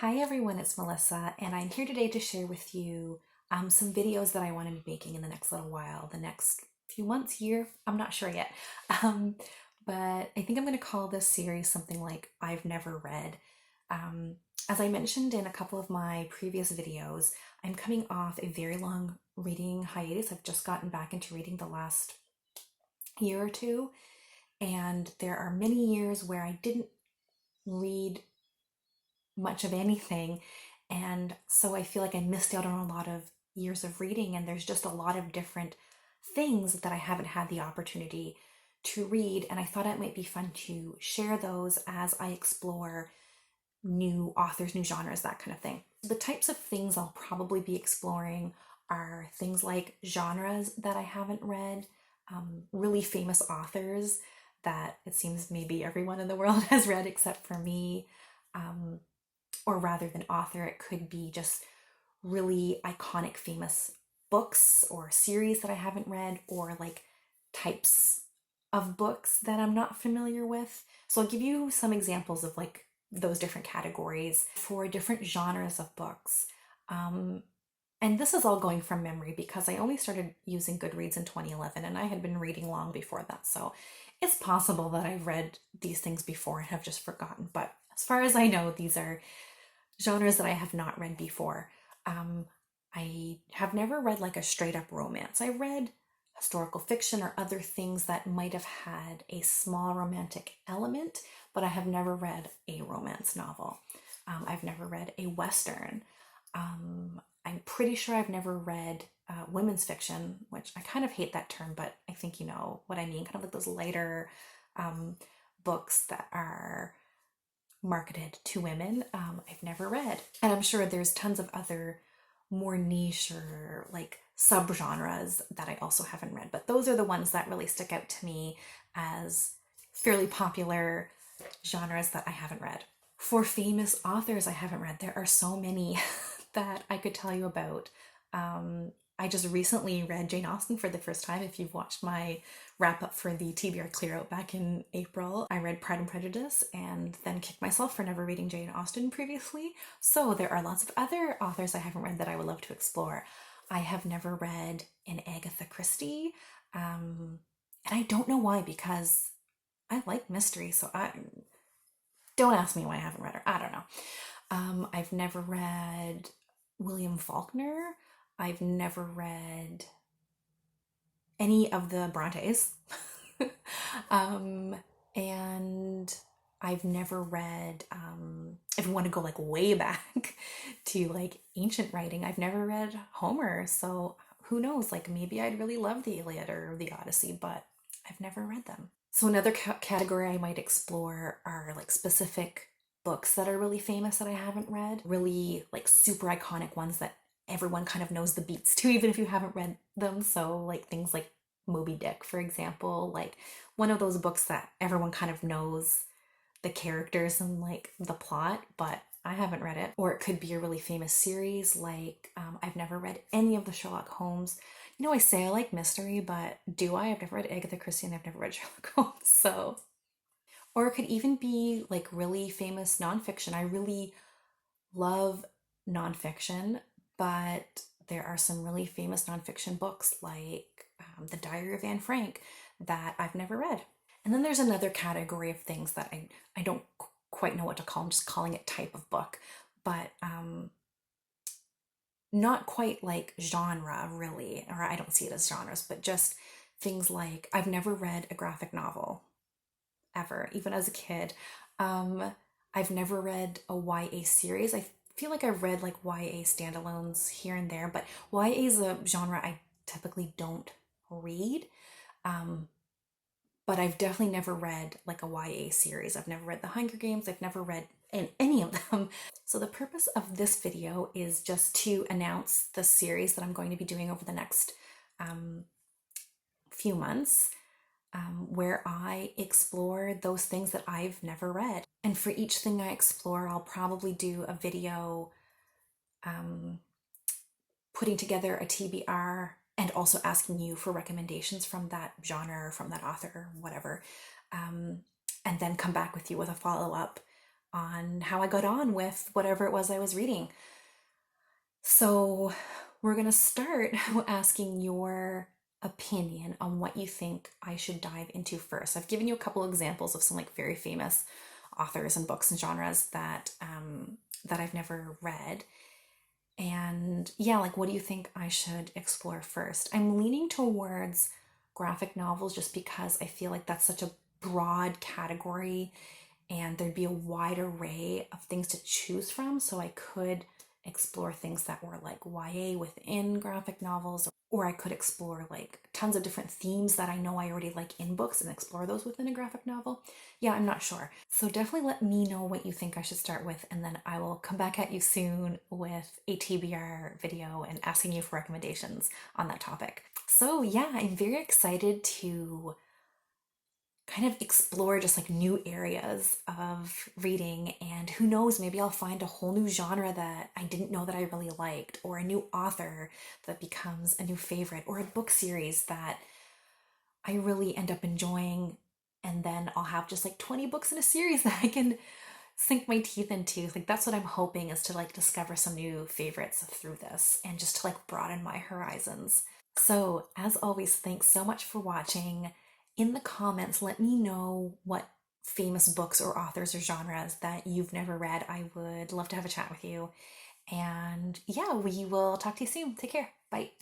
Hi everyone, it's Melissa, and I'm here today to share with you some videos that I want to be making in the next little while, the next few months, year, I'm not sure yet. Um, but I think I'm going to call this series something like I've Never Read. Um, as I mentioned in a couple of my previous videos, I'm coming off a very long reading hiatus. I've just gotten back into reading the last year or two, and there are many years where I didn't read much of anything. And so I feel like I missed out on a lot of years of reading, and there's just a lot of different things that I haven't had the opportunity to read. And I thought it might be fun to share those as I explore new authors, new genres, that kind of thing. The types of things I'll probably be exploring are things like genres that I haven't read, really famous authors that it seems maybe everyone in the world has read except for me. Um, or rather than author, it could be just really iconic, famous books or series that I haven't read, or like types of books that I'm not familiar with. So I'll give you some examples of like those different categories for different genres of books. Um, and this is all going from memory because I only started using Goodreads in 2011 and I had been reading long before that. So it's possible that I've read these things before and have just forgotten. But as far as I know, these are genres that I have not read before. Um, I have never read like a straight up romance. I read historical fiction or other things that might have had a small romantic element, but I have never read a romance novel. I've never read a Western. I'm pretty sure I've never read women's fiction, which I kind of hate that term, but I think you know what I mean. Kind of like those lighter um, books that are marketed to women. I've never read. And I'm sure there's tons of other more niche or like subgenres that I also haven't read, but those are the ones that really stick out to me as fairly popular genres that I haven't read. For famous authors I haven't read, there are so many that I could tell you about. I just recently read Jane Austen for the first time. If you've watched my wrap up for the TBR Clear Out back in April, I read Pride and Prejudice and then kicked myself for never reading Jane Austen previously. So there are lots of other authors I haven't read that I would love to explore. I have never read an Agatha Christie, and I don't know why because I like mystery. So I don't ask me why I haven't read her. I don't know. I've never read William Faulkner. I've never read any of the Brontes. um, and I've never read, if you want to go like way back to like ancient writing, I've never read Homer. So who knows? Like maybe I'd really love the Iliad or the Odyssey, but I've never read them. So another category I might explore are like specific books that are really famous that I haven't read, really like super iconic ones that everyone kind of knows the beats to, even if you haven't read them. So like things like Moby Dick, for example, like one of those books that everyone kind of knows the characters and like the plot, but I haven't read it. Or it could be a really famous series, like I've never read any of the Sherlock Holmes. You know, I say I like mystery, but do I? I've never read Agatha Christie and I've never read Sherlock Holmes. So, or it could even be like really famous nonfiction. I really love nonfiction, but there are some really famous nonfiction books like The Diary of Anne Frank that I've never read. And then there's another category of things that I don't quite know what to call. I'm just calling it type of book, but not quite like genre really, or I don't see it as genres, but just things like I've never read a graphic novel ever, even as a kid. Um, I've never read a YA series. I feel like I've read like YA standalones here and there, but YA is a genre I typically don't read. Um, but I've definitely never read like a YA series. I've never read The Hunger Games. I've never read any of them. So the purpose of this video is just to announce the series that I'm going to be doing over the next um, few months, where I explore those things that I've never read. And for each thing I explore, I'll probably do a video um, putting together a TBR and also asking you for recommendations from that genre or from that author or whatever. Um, and then come back with you with a follow up on how I got on with whatever it was I was reading. So, we're going to start asking your opinion on what you think I should dive into first. I've given you a couple examples of some like very famous authors and books and genres that I've never read. And yeah, like what do you think I should explore first? I'm leaning towards graphic novels just because I feel like that's such a broad category and there'd be a wide array of things to choose from. So I could explore things that were like YA within graphic novels, or I could explore like tons of different themes that I know I already like in books and explore those within a graphic novel. Yeah, I'm not sure. So definitely let me know what you think I should start with, and then I will come back at you soon with a TBR video and asking you for recommendations on that topic. So yeah, I'm very excited to kind of explore just like new areas of reading, and who knows, maybe I'll find a whole new genre that I didn't know that I really liked, or a new author that becomes a new favorite, or a book series that I really end up enjoying, and then I'll have just like 20 books in a series that I can sink my teeth into. Like that's what I'm hoping, is to like discover some new favorites through this and just to like broaden my horizons. So, as always, thanks so much for watching. In the comments, let me know what famous books or authors or genres that you've never read. I would love to have a chat with you. And yeah, we will talk to you soon. Take care. Bye.